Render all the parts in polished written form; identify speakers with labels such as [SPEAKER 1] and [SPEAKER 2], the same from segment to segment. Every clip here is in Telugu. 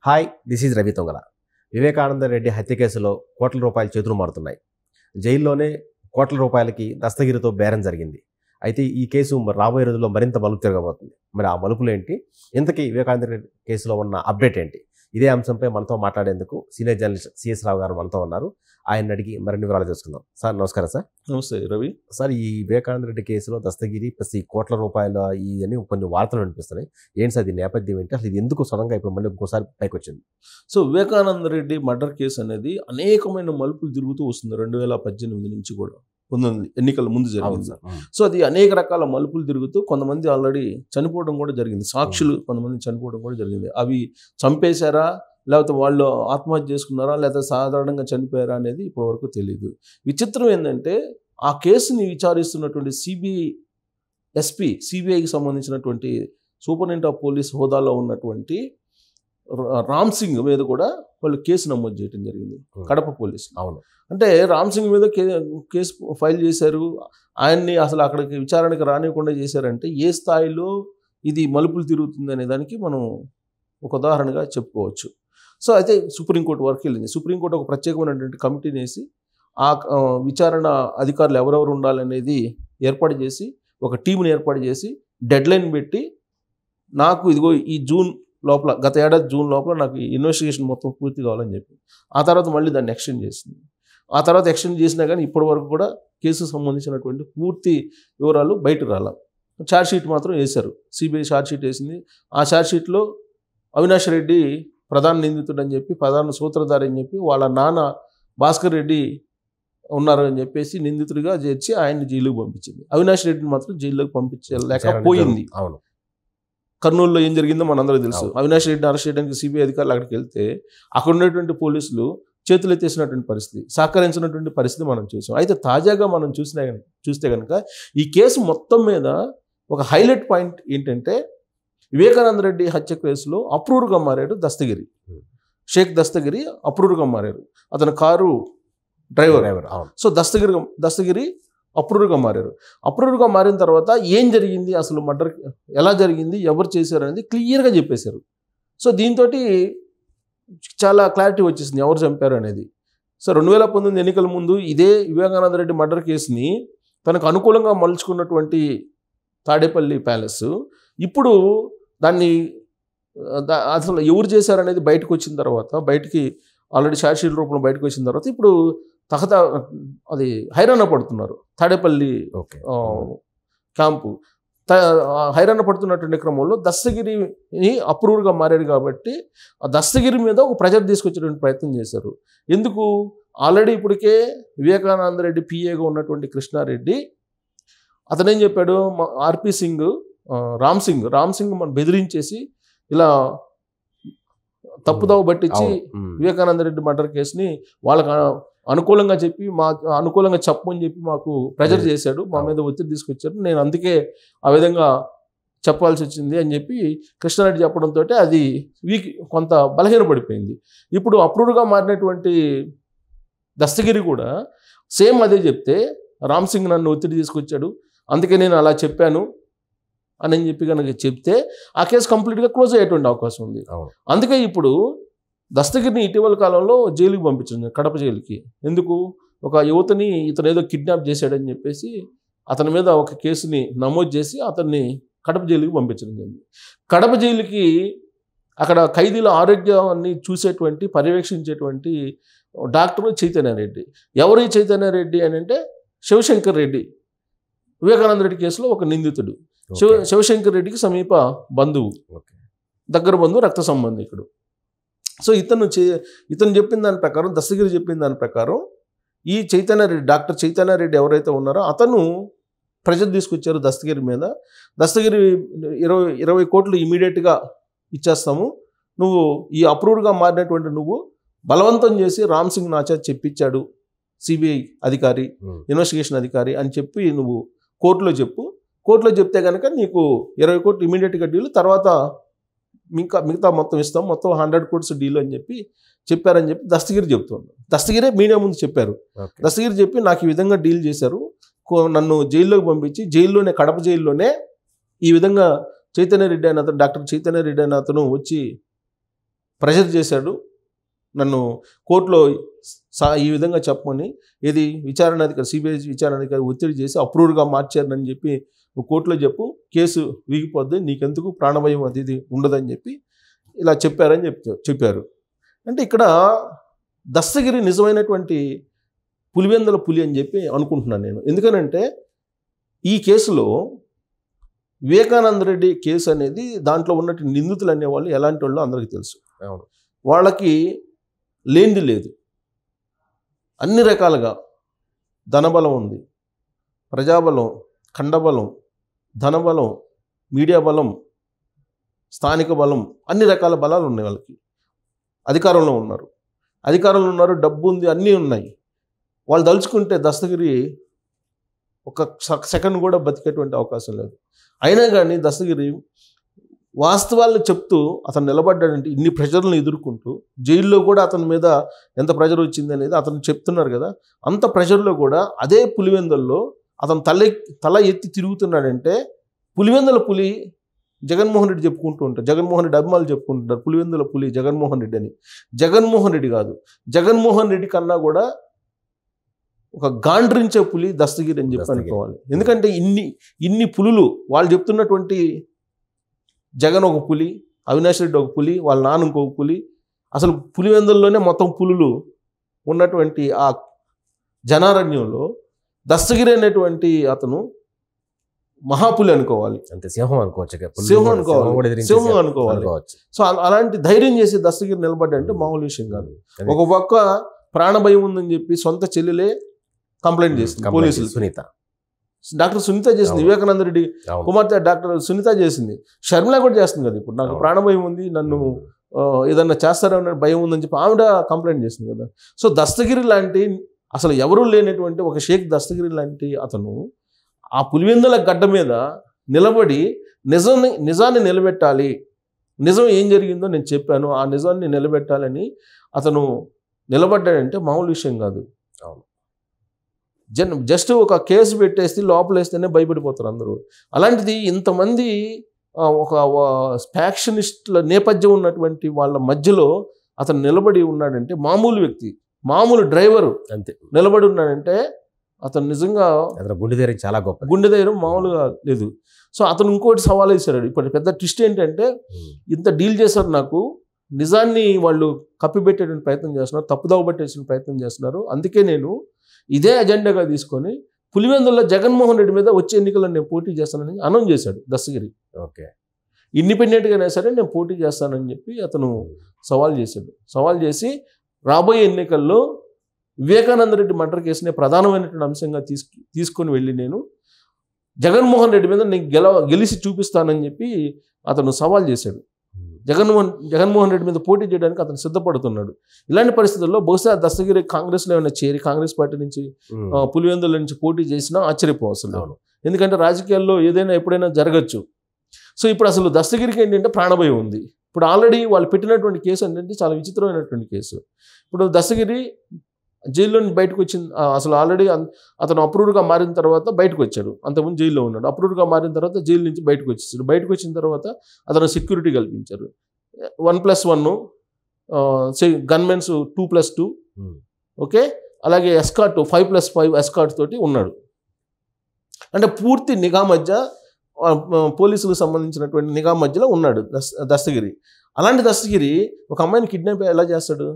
[SPEAKER 1] Hi, this is Ravi తొంగల. Vivekananda Reddy హత్య కేసులో కోట్ల రూపాయలు చేతులు మారుతున్నాయి. జైల్లోనే కోట్ల రూపాయలకి దస్తగిరితో బేరం జరిగింది. అయితే ఈ కేసు రాబోయే రోజుల్లో మరింత మలుపు తిరగబోతుంది. మరి ఆ మలుపులు ఏంటి? ఇంతకీ వివేకానంద రెడ్డి కేసులో ఉన్న అప్డేట్ ఏంటి? ఇదే అంశంపై మనతో మాట్లాడేందుకు సీనియర్ జర్నలిస్ట్ సిఎస్ రావు గారు మనతో ఉన్నారు. ఆయన అడిగి మరిన్ని వివరాలు తెలుసుకుందాం. సార్ నమస్కారం. సార్
[SPEAKER 2] నమస్తే రవి.
[SPEAKER 1] సార్, ఈ వివేకానంద రెడ్డి కేసులో దస్తగిరి ప్లస్ ఈ కోట్ల రూపాయల ఇవన్నీ కొన్ని వార్తలు వినిపిస్తున్నాయి. ఏంటి సార్, ఇది నేపథ్యం ఏంటి? అసలు ఇది ఎందుకు సడన్గా ఇప్పుడు మళ్ళీ ఇంకోసారి పైకి వచ్చింది?
[SPEAKER 2] So Vivekananda Reddy murder case అనేది అనేకమైన మలుపులు తిరుగుతూ వస్తుంది. 2018 నుంచి కూడా 19 ఎన్నికల ముందు జరిగింది. సో అది అనేక రకాల మలుపులు తిరుగుతూ కొంతమంది ఆల్రెడీ చనిపోవడం కూడా జరిగింది. సాక్షులు కొంతమంది చనిపోవడం కూడా జరిగింది. అవి చంపేశారా, లేకపోతే వాళ్ళు ఆత్మహత్య చేసుకున్నారా, లేకపోతే సాధారణంగా చనిపోయారా అనేది ఇప్పటివరకు తెలియదు. విచిత్రం ఏంటంటే ఆ కేసుని విచారిస్తున్నటువంటి సిబిఐకి సంబంధించినటువంటి సూపరింటెండెంట్ ఆఫ్ పోలీస్ హోదాలో ఉన్నటువంటి రామ్ సింగ్ మీద కూడా వాళ్ళు కేసు నమోదు చేయడం జరిగింది, కడప పోలీసులు.
[SPEAKER 1] అవును.
[SPEAKER 2] అంటే రామ్ సింగ్ మీద కేసు ఫైల్ చేశారు. ఆయన్ని అసలు అక్కడికి విచారణకు రానివ్వకుండా చేశారంటే ఏ స్థాయిలో ఇది మలుపులు తిరుగుతుంది అనే దానికి మనం ఒక ఉదాహరణగా చెప్పుకోవచ్చు. సో అయితే సుప్రీంకోర్టు వరకు వెళ్ళింది. సుప్రీంకోర్టు ఒక ప్రత్యేకమైనటువంటి కమిటీని వేసి ఆ విచారణ అధికారులు ఎవరెవరు ఉండాలనేది ఏర్పాటు చేసి ఒక టీంని ఏర్పాటు చేసి డెడ్ లైన్ పెట్టి నాకు ఇదిగో ఈ జూన్ లోపల, గత ఏడాది జూన్ లోపల నాకు ఇన్వెస్టిగేషన్ మొత్తం పూర్తి కావాలని చెప్పి ఆ తర్వాత మళ్ళీ దాన్ని ఎక్స్టెండ్ చేసింది. ఆ తర్వాత ఎక్స్టెండ్ చేసినా కానీ ఇప్పటి వరకు కూడా కేసుకు సంబంధించినటువంటి పూర్తి వివరాలు బయటకు రాల. ఛార్జ్షీట్ మాత్రం వేశారు. సిబిఐ ఛార్జ్షీట్ వేసింది. ఆ ఛార్జ్షీట్లో అవినాష్ రెడ్డి ప్రధాన నిందితుడు అని చెప్పి, ప్రధాన సూత్రధారి అని చెప్పి, వాళ్ళ నాన్న భాస్కర్ రెడ్డి ఉన్నారు అని చెప్పేసి నిందితుడిగా చేర్చి ఆయన్ని జైలుకి పంపించింది. అవినాష్ రెడ్డిని మాత్రం జైల్లోకి పంపించలేకపోయింది.
[SPEAKER 1] అవును.
[SPEAKER 2] కర్నూలులో ఏం జరిగిందో మనందరూ తెలుసు. అవినాష్ రెడ్డిని అరెస్ట్ చేయడానికి సిబిఐ అధికారులు అక్కడికి వెళ్తే అక్కడ ఉన్నటువంటి పోలీసులు చేతులు ఎత్తేసినటువంటి పరిస్థితి, సహకరించినటువంటి పరిస్థితి మనం చూసాం. అయితే తాజాగా మనం చూస్తే కనుక ఈ కేసు మొత్తం మీద ఒక హైలైట్ పాయింట్ ఏంటంటే వివేకానంద రెడ్డి హత్య కేసులో అప్రూవర్గా మారాడు దస్తగిరి. షేక్ దస్తగిరి అప్రూవర్గా మారారు. అతను కారు డ్రైవర్. సో దస్తగిరి అప్రూవర్గా మారారు. అప్రూవర్గా మారిన తర్వాత ఏం జరిగింది, అసలు మర్డర్ ఎలా జరిగింది, ఎవరు చేశారు అనేది క్లియర్గా చెప్పేశారు. సో దీంతో చాలా క్లారిటీ వచ్చేసింది ఎవరు చంపారు అనేది. సో 2019 ఎన్నికల ముందు ఇదే వివేకానంద రెడ్డి మర్డర్ కేసుని తనకు అనుకూలంగా మలుచుకున్నటువంటి తాడేపల్లి ప్యాలెస్ ఇప్పుడు దాన్ని అసలు ఎవరు చేశారనేది బయటకు వచ్చిన తర్వాత, బయటికి ఆల్రెడీ ఛార్జ్షీట్ రూపంలో బయటకు వచ్చిన తర్వాత ఇప్పుడు అది హైరాణ పడుతున్నారు. తాడేపల్లి క్యాంపు హైరాణ పడుతున్నటువంటి క్రమంలో దస్తగిరిని అప్రూవర్గా మారాడు కాబట్టి ఆ దస్తగిరి మీద ఒక ప్రెజర్ తీసుకొచ్చేటువంటి ప్రయత్నం చేశారు. ఎందుకు? ఆల్రెడీ ఇప్పటికే వివేకానంద రెడ్డి పిఏగా ఉన్నటువంటి కృష్ణారెడ్డి అతనేం చెప్పాడు, ఆర్పి సింగ్ రామ్ సింగ్ మనం బెదిరించేసి ఇలా తప్పుదోవ పట్టించి వివేకానంద రెడ్డి మర్డర్ కేసుని వాళ్ళకి అనుకూలంగా చెప్పి అనుకూలంగా చెప్పమని చెప్పి మాకు ప్రెజర్ చేశాడు, మా మీద ఒత్తిడి తీసుకొచ్చారు, నేను అందుకే ఆ విధంగా చెప్పాల్సి వచ్చింది అని చెప్పి కృష్ణారెడ్డి చెప్పడంతో అది కొంత బలహీనపడిపోయింది. ఇప్పుడు అప్రూవ్గా మారినటువంటి దస్తగిరి కూడా సేమ్ అదే చెప్తే, రామ్ సింగ్ నన్ను ఒత్తిడి తీసుకొచ్చాడు అందుకే నేను అలా చెప్పాను అని చెప్పి కనుక చెప్తే ఆ కేసు కంప్లీట్గా క్లోజ్ అయ్యేటువంటి అవకాశం ఉంది. అందుకే ఇప్పుడు దస్తగిరిని ఇటీవల కాలంలో జైలుకి పంపించింది, కడప జైలుకి. ఎందుకు? ఒక యువతని ఇతను ఏదో కిడ్నాప్ చేశాడని చెప్పేసి అతని మీద ఒక కేసుని నమోదు చేసి అతన్ని కడప జైలుకి పంపించడం జరిగింది. కడప జైలుకి అక్కడ ఖైదీల ఆరోగ్యాన్ని చూసేటువంటి, పర్యవేక్షించేటువంటి డాక్టర్ చైతన్యారెడ్డి. ఎవరు ఈ చైతన్యారెడ్డి అని అంటే శివశంకర్ రెడ్డి, వివేకానంద రెడ్డి కేసులో ఒక నిందితుడు. శివశంకర్ రెడ్డికి సమీప బంధువు, దగ్గర బంధువు, రక్త సంబంధికుడు. సో ఇతను చెప్పిన దాని ప్రకారం, దస్తగిరి చెప్పిన దాని ప్రకారం ఈ చైతన్యారెడ్డి, డాక్టర్ చైతన్యారెడ్డి ఎవరైతే ఉన్నారో అతను ప్రెజర్ తీసుకొచ్చారు దస్తగిరి మీద. దస్తగిరి 20 కోట్లు ఇమీడియట్గా ఇచ్చేస్తాము, నువ్వు ఈ అప్రూవ్డ్గా మారినటువంటి నువ్వు బలవంతం చేసి రామ్ సింగ్ నాచా చెప్పించాడు సిబిఐ అధికారి, ఇన్వెస్టిగేషన్ అధికారి అని చెప్పి నువ్వు కోర్టులో చెప్పు. కోర్టులో చెప్తే కనుక నీకు 20 కోట్లు ఇమీడియట్గా డీల్, తర్వాత మిగతా మొత్తం ఇస్తాం, మొత్తం 100 కోట్స్ డీల్ అని చెప్పి చెప్పారని చెప్పి దస్తగిరి చెప్తున్నాడు. దస్తగిరే మీడియా ముందు చెప్పారు. దస్తగిరి చెప్పి నాకు ఈ విధంగా డీల్ చేశారు, నన్ను జైల్లోకి పంపించి జైల్లోనే, కడప జైల్లోనే ఈ విధంగా చైతన్య రెడ్డి అనే అతను, డాక్టర్ చైతన్య రెడ్డి అనే అతను వచ్చి ప్రెషర్ చేశాడు నన్ను కోర్టులో ఈ విధంగా చెప్పమని, ఏది విచారణాధికారి సిబిఐ విచారణాధికారి ఒత్తిడి చేసి అప్రూవ్డ్గా మార్చారని చెప్పి నువ్వు కోర్టులో చెప్పు, కేసు వీగిపోద్ది, నీకెందుకు ప్రాణభయం అది ఇది ఉండదని చెప్పి ఇలా చెప్పారని చెప్పారు. అంటే ఇక్కడ దస్తగిరి నిజమైనటువంటి పులివెందుల పులి అని చెప్పి అనుకుంటున్నాను నేను. ఎందుకనంటే ఈ కేసులో వివేకానంద రెడ్డి కేసు అనేది దాంట్లో ఉన్నటువంటి నిందితులు అనేవాళ్ళు ఎలాంటి వాళ్ళు అందరికీ తెలుసు. వాళ్ళకి లేనిది లేదు, అన్ని రకాలుగా ధనబలం ఉంది, ప్రజాబలం, ఖండబలం, ధనబలం, మీడియా బలం, స్థానిక బలం, అన్ని రకాల బలాలు ఉన్నాయి వాళ్ళకి. అధికారంలో ఉన్నారు, డబ్బు ఉంది, అన్నీ ఉన్నాయి. వాళ్ళు దలుచుకుంటే దస్తగిరి ఒక సెకండ్ కూడా బతికేటువంటి అవకాశం లేదు. అయినా కానీ దస్తగిరి వాస్తవాలను చెప్తూ అతను నిలబడ్డాడంటే ఇన్ని ప్రెషర్లను ఎదుర్కొంటూ, జైల్లో కూడా అతని మీద ఎంత ప్రెషర్ వచ్చింది అనేది అతను చెప్తున్నారు కదా, అంత ప్రెషర్లో కూడా అదే పులివెందుల్లో అతను తల ఎత్తి తిరుగుతున్నాడంటే పులివెందుల పులి జగన్మోహన్ రెడ్డి చెప్పుకుంటూ ఉంటారు, జగన్మోహన్ రెడ్డి అభిమానులు చెప్పుకుంటుంటారు పులివెందుల పులి జగన్మోహన్ రెడ్డి అని. జగన్మోహన్ రెడ్డి కాదు, జగన్మోహన్ రెడ్డి కన్నా కూడా ఒక గాండ్రించే పులి దస్తగిరి అని చెప్పి అనుకోవాలి. ఎందుకంటే ఇన్ని పులులు వాళ్ళు చెప్తున్నటువంటి, జగన్ ఒక పులి, అవినాష్ రెడ్డి ఒక పులి, వాళ్ళ నాన్న ఇంకొక పులి, అసలు పులివెందుల్లోనే మొత్తం పులులు ఉన్నటువంటి ఆ జనారణ్యంలో దస్తగిరి అనేటువంటి అతను మహాపులి అనుకోవాలి.
[SPEAKER 1] అంతే, సింహం అనుకోవచ్చు,
[SPEAKER 2] సింహం అనుకోవాలి. సో అలాంటి ధైర్యం చేసి దస్తగిరి నిలబడ్డంటే మామూలు విషయం కాదు. ఒక పక్క ప్రాణభయం ఉందని చెప్పి సొంత చెల్లెలే కంప్లైంట్ చేసింది పోలీసులు. డాక్టర్ సునీత చేసింది, వివేకానంద రెడ్డి కుమార్తె డాక్టర్ సునీత చేసింది, షర్మిల కూడా చేస్తుంది కదా. ఇప్పుడు నాకు ప్రాణభయం ఉంది, నన్ను ఏదన్నా చేస్తారన్న భయం ఉందని చెప్పి ఆవిడ కంప్లైంట్ చేసింది కదా. సో దస్తగిరి లాంటి అసలు ఎవరూ లేనటువంటి ఒక షేక్ దస్తగిరి లాంటి అతను ఆ పులివెందుల గడ్డ మీద నిలబడి నిజాన్ని నిలబెట్టాలి, నిజం ఏం జరిగిందో నేను చెప్పాను, ఆ నిజాన్ని నిలబెట్టాలని అతను నిలబడ్డాడంటే మామూలు విషయం కాదు. జస్ట్ ఒక కేసు పెట్టేస్తే లోపలేస్తేనే భయపడిపోతారు అందరూ. అలాంటిది ఇంతమంది ఒక ఫ్యాక్షనిస్టుల నేపథ్యం ఉన్నటువంటి వాళ్ళ మధ్యలో అతను నిలబడి ఉన్నాడంటే, మామూలు వ్యక్తి, మామూలు డ్రైవరు అంతే నిలబడి ఉన్నాడంటే అతను నిజంగా
[SPEAKER 1] గుండె ధైర్యం చాలా గొప్ప,
[SPEAKER 2] గుండె ధైర్యం మామూలుగా లేదు. సో అతను ఇంకోటి సవాల్ వేశాడు. ఇప్పుడు పెద్ద ట్విస్ట్ ఏంటంటే, ఇంత డీల్ చేశారు, నాకు నిజాన్ని వాళ్ళు కప్పిపెట్టేటువంటి ప్రయత్నం చేస్తున్నారు, తప్పుదోవ పట్టేసిన ప్రయత్నం చేస్తున్నారు, అందుకే నేను ఇదే అజెండాగా తీసుకొని పులివెందుల్లో జగన్మోహన్ రెడ్డి మీద వచ్చే ఎన్నికల్లో నేను పోటీ చేస్తానని అనౌన్స్ చేశాడు దస్తగిరి.
[SPEAKER 1] ఓకే,
[SPEAKER 2] ఇండిపెండెంట్గానే సరే నేను పోటీ చేస్తానని చెప్పి అతను సవాల్ చేశాడు. సవాల్ చేసి రాబోయే ఎన్నికల్లో వివేకానంద రెడ్డి మర్డర్ కేసునే ప్రధానమైనటువంటి అంశంగా తీసుకొని వెళ్ళి నేను జగన్మోహన్ రెడ్డి మీద నేను గెలిచి చూపిస్తానని చెప్పి అతను సవాల్ చేశాడు. జగన్మోహన్ రెడ్డి మీద పోటీ చేయడానికి అతను సిద్ధపడుతున్నాడు. ఇలాంటి పరిస్థితుల్లో బహుశా దస్తగిరి కాంగ్రెస్లో ఏమైనా చేరి కాంగ్రెస్ పార్టీ నుంచి పులివెందుల నుంచి పోటీ చేసినా ఆశ్చర్యపోవసలు. ఎందుకంటే రాజకీయాల్లో ఏదైనా ఎప్పుడైనా జరగచ్చు. సో ఇప్పుడు అసలు దస్తగిరికి ఏంటంటే ప్రాణభయం ఉంది. ఇప్పుడు ఆల్రెడీ వాళ్ళు పెట్టినటువంటి కేసు ఏంటంటే చాలా విచిత్రమైనటువంటి కేసు. ఇప్పుడు దస్తగిరి జైల్లో నుంచి బయటకు వచ్చింది, అసలు ఆల్రెడీ అతను అప్రూవ్డ్గా మారిన తర్వాత బయటకు వచ్చాడు, అంతకుముందు జైల్లో ఉన్నాడు. అప్రూవ్డ్గా మారిన తర్వాత జైలు నుంచి బయటకు వచ్చేసాడు. బయటకు వచ్చిన తర్వాత అతను సెక్యూరిటీ కల్పించారు, 1+1 గన్మెన్స్ 2+2, ఓకే, అలాగే ఎస్కార్ట్ 5+5 ఎస్కార్ట్ తోటి ఉన్నాడు. అంటే పూర్తి నిఘా మధ్య, పోలీసులకు సంబంధించినటువంటి నిఘా మధ్యలో ఉన్నాడు దస్తగిరి. అలాంటి దస్తగిరి ఒక అమ్మాయిని కిడ్నాప్ ఎలా చేస్తాడు?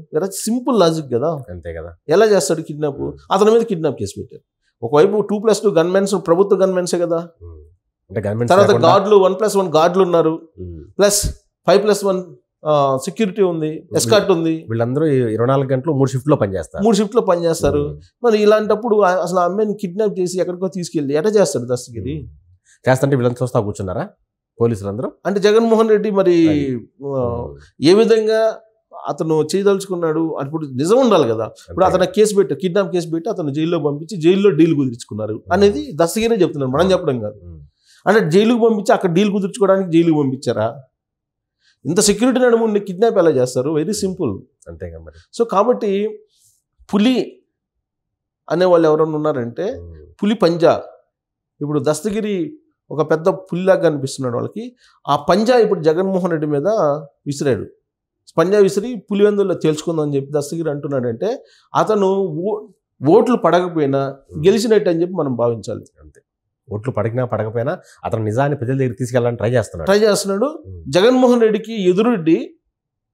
[SPEAKER 2] సింపుల్ లాజిక్ కదా, అంతే కదా. ఎలా చేస్తాడు కిడ్నాప్? అతని మీద కిడ్నాప్ కేసు పెట్టారు. ఒకవైపు 2+2 గన్మెన్స్, ప్రభుత్వ గన్మెన్సే కదా. తర్వాత గార్డులు 1+1 గార్డులు ఉన్నారు, ప్లస్ 5+1 సెక్యూరిటీ ఉంది, ఎస్కార్ట్ ఉంది.
[SPEAKER 1] వీళ్ళందరూ 24 గంటలు 3 షిఫ్ట్లో పనిచేస్తారు.
[SPEAKER 2] మరి ఇలాంటప్పుడు అసలు ఆ అమ్మాయిని కిడ్నాప్ చేసి ఎక్కడికో తీసుకెళ్ళి ఎట్లా చేస్తాడు దస్తగిరి?
[SPEAKER 1] చేస్తుంటే వీళ్ళని చూస్తా కూర్చున్నారా పోలీసులందరూ?
[SPEAKER 2] అంటే జగన్మోహన్ రెడ్డి మరి ఏ విధంగా అతను చేయదలుచుకున్నాడు? అప్పుడు నిజం ఉండాలి కదా. ఇప్పుడు అతను కేసు పెట్టి, కిడ్నాప్ కేసు పెట్టి అతను జైల్లో పంపించి జైల్లో డీల్ కుదుర్చుకున్నారు అనేది దస్తగిరే చెప్తున్నారు, మనం చెప్పడం కాదు. అంటే జైలుకు పంపించి అక్కడ డీల్ కుదుర్చుకోవడానికి జైలుకు పంపించారా? ఇంత సెక్యూరిటీ నడుముండి కిడ్నాప్ ఎలా చేస్తారు? వెరీ సింపుల్,
[SPEAKER 1] అంతేగా మరి.
[SPEAKER 2] సో కాబట్టి పులి అనేవాళ్ళు ఎవరన్నా ఉన్నారంటే పులి పంజా. ఇప్పుడు దస్తగిరి ఒక పెద్ద పులిలాగా కనిపిస్తున్నాడు వాళ్ళకి. ఆ పంజా ఇప్పుడు జగన్మోహన్ రెడ్డి మీద విసిరాడు. పంజా విసిరి పులివెందుల్లో తేల్చుకుందాం అని చెప్పి దస్తగిరి అంటున్నాడంటే అతను ఓట్లు పడకపోయినా గెలిచినట్టు అని చెప్పి మనం భావించాలి.
[SPEAKER 1] అంతే, ఓట్లు పడకపోయినా అతను నిజాన్ని ప్రజల దగ్గరికి తీసుకెళ్ళాలని ట్రై చేస్తున్నాడు.
[SPEAKER 2] జగన్మోహన్ రెడ్డికి ఎదురుడ్డి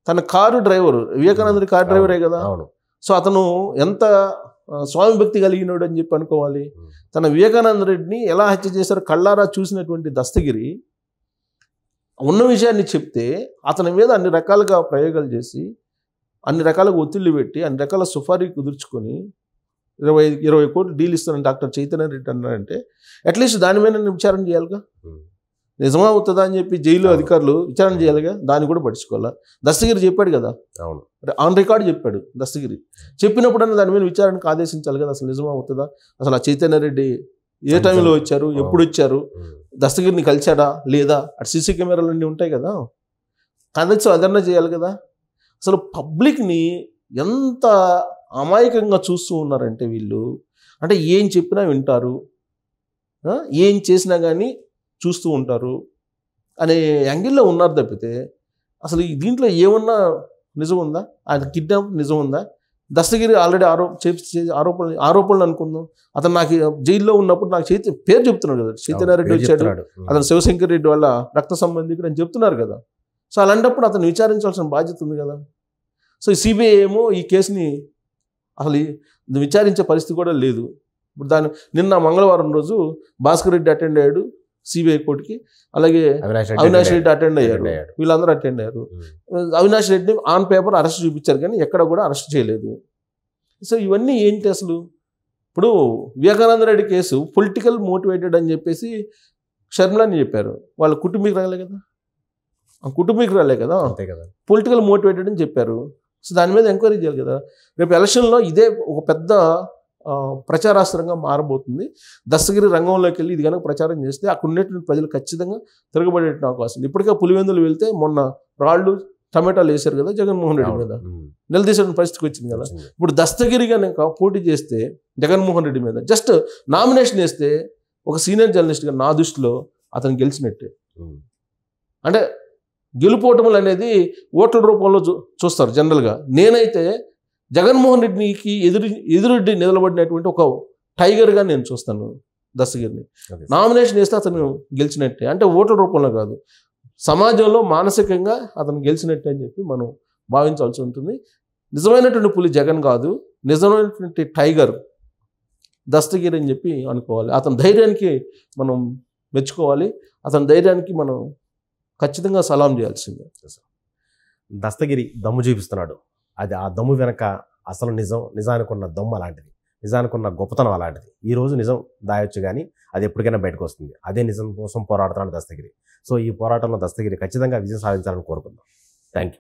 [SPEAKER 2] తన కారు డ్రైవర్, వివేకానందుడి కారు డ్రైవరే కదా.
[SPEAKER 1] అవును.
[SPEAKER 2] సో అతను ఎంత స్వామి భక్తి కలిగినాడు అని చెప్పి అనుకోవాలి. తన వివేకానంద రెడ్డిని ఎలా హత్య చేశారో కళ్ళారా చూసినటువంటి దస్తగిరి ఉన్న విషయాన్ని చెప్తే అతని మీద అన్ని రకాలుగా ప్రయోగాలు చేసి, అన్ని రకాలుగా ఒత్తిళ్లు పెట్టి, అన్ని రకాల సుఫారీ కుదుర్చుకొని 20 కోట్లు డీల్ ఇస్తానని డాక్టర్ చైతన్య రెడ్డి అన్నారంటే అట్లీస్ట్ దాని మీద విచారణ చేయాలిగా. నిజమా అవుతుందా అని చెప్పి జైలు అధికారులు విచారణ చేయాలిగా, దాన్ని కూడా పట్టించుకోవాలా. దస్తగిరి చెప్పాడు కదా,
[SPEAKER 1] అవును,
[SPEAKER 2] ఆన్ రికార్డ్ చెప్పాడు దస్తగిరి. చెప్పినప్పుడన్నా దాని మీద విచారణకు ఆదేశించాలి కదా. అసలు నిజమా అవుతుందా, అసలు ఆ చైతన్య రెడ్డి ఏ టైంలో వచ్చారు, ఎప్పుడు వచ్చారు, దస్తగిరిని కలిశాడా లేదా, అటు సీసీ కెమెరాలు అన్నీ ఉంటాయి కదా, కనీసం అదన్నా చేయాలి కదా. అసలు పబ్లిక్ని ఎంత అమాయకంగా చూస్తూ ఉన్నారంటే వీళ్ళు, అంటే ఏం చెప్పినా వింటారు, ఏం చేసినా కానీ చూస్తూ ఉంటారు అనే యాంగిల్లో ఉన్నారు తప్పితే అసలు దీంట్లో ఏమన్నా నిజం ఉందా, ఆయన కిడ్నాప్ నిజం ఉందా? దస్తగిరి ఆల్రెడీ ఆరోపణలు అనుకుందాం. అతను నాకు జైల్లో ఉన్నప్పుడు నాకు పేరు చెప్తున్నాడు కదా, చైతన్య రెడ్డి వచ్చాడు, అతను శివశంకర్ రెడ్డి వాళ్ళ రక్త సంబంధికుడు అని చెప్తున్నారు కదా. సో అలాంటప్పుడు అతను విచారించాల్సిన బాధ్యత ఉంది కదా. సో సిబిఐ ఏమో ఈ కేసుని అసలు విచారించే పరిస్థితి కూడా లేదు. ఇప్పుడు నిన్న మంగళవారం రోజు భాస్కర్ రెడ్డి అటెండ్ అయ్యాడు సిబిఐ కోర్టుకి, అలాగే అవినాష్ రెడ్డి అటెండ్ అయ్యారు, వీళ్ళందరూ అటెండ్ అయ్యారు. అవినాష్ రెడ్డిని ఆన్ పేపర్ అరెస్ట్ చూపించారు కానీ ఎక్కడ కూడా అరెస్ట్ చేయలేదు. సో ఇవన్నీ ఏంటి అసలు? ఇప్పుడు Vivekananda Reddy case political motivated అని చెప్పేసి షర్మిలాని చెప్పారు, వాళ్ళ కుటుంబీకి రాలే కదా, కుటుంబీకి రాలే కదా, పొలిటికల్ మోటివేటెడ్ అని చెప్పారు. సో దాని మీద ఎంక్వైరీ చేయాలి కదా. రేపు ఎలక్షన్లో ఇదే ఒక పెద్ద ప్రచారాస్త్రంగా మారబోతుంది. దస్తగిరి రంగంలోకి వెళ్ళి ఇది కనుక ప్రచారం చేస్తే అక్కడ ఉన్నటువంటి ప్రజలు ఖచ్చితంగా తిరగబడే అవకాశం. ఇప్పటికే పులివెందులు వెళ్తే మొన్న రాళ్ళు టమాటాలు వేశారు కదా జగన్మోహన్ రెడ్డి మీద, నిలదీసే పరిస్థితికి వచ్చింది కదా. ఇప్పుడు దస్తగిరి కనుక పోటీ చేస్తే జగన్మోహన్ రెడ్డి మీద జస్ట్ నామినేషన్ వేస్తే ఒక సీనియర్ జర్నలిస్ట్గా నా దృష్టిలో అతను గెలిచినట్టే. అంటే గెలుపోవటములు అనేది ఓట్ల రూపంలో చూస్తారు జనరల్గా. నేనైతే జగన్మోహన్ రెడ్డికి ఎదురెడ్డి నిలబడినటువంటి ఒక టైగర్గా నేను చూస్తాను దస్తగిరిని. నామినేషన్ వేస్తే అతను గెలిచినట్టే, అంటే ఓట్ల రూపంలో కాదు, సమాజంలో మానసికంగా అతను గెలిచినట్టే అని చెప్పి మనం భావించాల్సి ఉంటుంది. నిజమైనటువంటి పులి జగన్ కాదు, నిజమైనటువంటి టైగర్ దస్తగిరి అని చెప్పి అనుకోవాలి. అతని ధైర్యానికి మనం మెచ్చుకోవాలి, అతని ధైర్యానికి మనం ఖచ్చితంగా సలాం చేయాల్సిందే.
[SPEAKER 1] దస్తగిరి దమ్ము చూపిస్తున్నాడు, అది ఆ దమ్ము వెనక అసలు నిజానికి ఉన్న దమ్ము అలాంటిది, నిజానికి ఉన్న గొప్పతనం అలాంటిది. ఈరోజు నిజం దాయొచ్చు కానీ అది ఎప్పటికైనా బయటకు వస్తుంది. అదే నిజం కోసం పోరాడుతున్నాడు దస్తగిరి. సో ఈ పోరాటంలో దస్తగిరి ఖచ్చితంగా విజయం సాధించాలని కోరుకుందాం. Thank you.